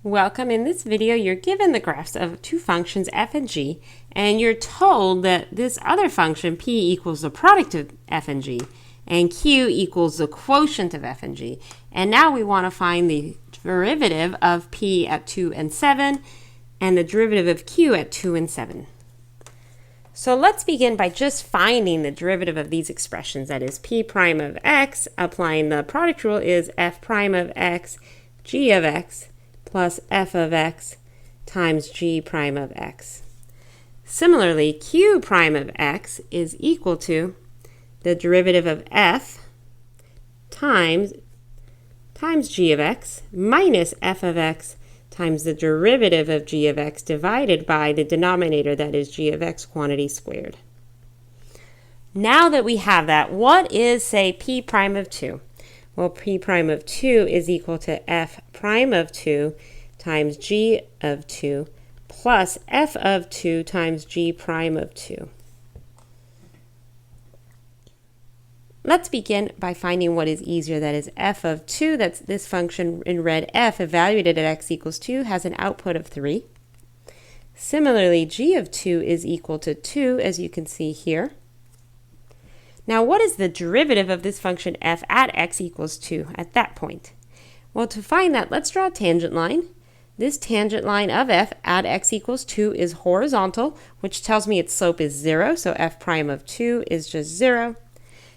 Welcome. In this video, you're given the graphs of two functions f and g, and you're told that this other function p equals the product of f and g, and q equals the quotient of f and g. And now we want to find the derivative of p at 2 and 7, and the derivative of q at 2 and 7. So let's begin by just finding the derivative of these expressions. That is p prime of x, applying the product rule, is f prime of x, g of x, plus f of x times g prime of x. Similarly, q prime of x is equal to the derivative of f times g of x minus f of x times the derivative of g of x divided by the denominator, that is g of x quantity squared. Now that we have that, what is, say, p prime of 2? Well, p prime of 2 is equal to f prime of 2 times g of 2 plus f of 2 times g prime of 2. Let's begin by finding what is easier. That is f of 2, that's this function in red, f, evaluated at x equals 2, has an output of 3. Similarly, g of 2 is equal to 2, as you can see here. Now, what is the derivative of this function f at x equals 2 at that point? Well, to find that, let's draw a tangent line. This tangent line of f at x equals 2 is horizontal, which tells me its slope is 0, so f prime of 2 is just 0.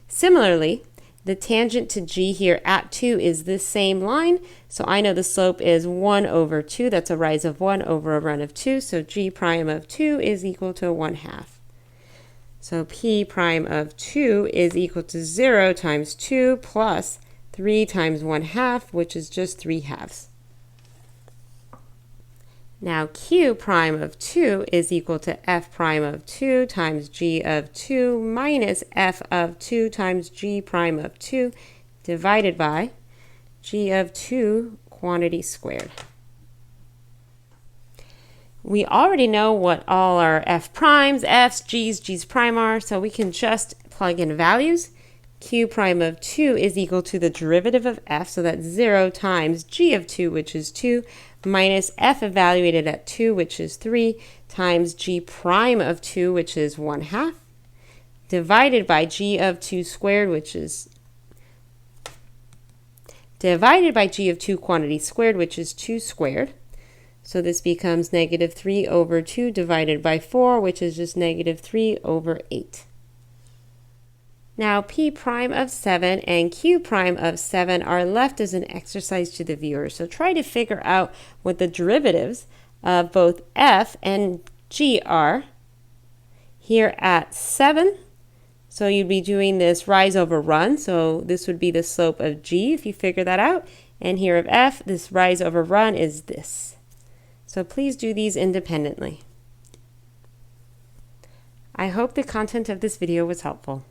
Similarly, the tangent to g here at 2 is this same line, so I know the slope is 1 over 2. That's a rise of 1 over a run of 2, so g prime of 2 is equal to 1/2. So p prime of 2 is equal to 0 times 2 plus 3 times 1/2, which is just 3/2. Now q prime of 2 is equal to f prime of 2 times g of 2 minus f of 2 times g prime of 2 divided by g of 2 quantity squared. We already know what all our f primes, f's, g's prime are, so we can just plug in values. Q prime of 2 is equal to the derivative of f, so that's 0 times g of 2, which is 2, minus f evaluated at 2, which is 3, times g prime of 2, which is 1/2, divided by g of 2 squared, which is divided by g of 2 quantity squared, which is 2 squared. So this becomes negative 3 over 2 divided by 4, which is just negative 3 over 8. Now p prime of 7 and q prime of 7 are left as an exercise to the viewer. So try to figure out what the derivatives of both f and g are here at 7. So you'd be doing this rise over run. So this would be the slope of g if you figure that out. And here of f, this rise over run is this. So please do these independently. I hope the content of this video was helpful.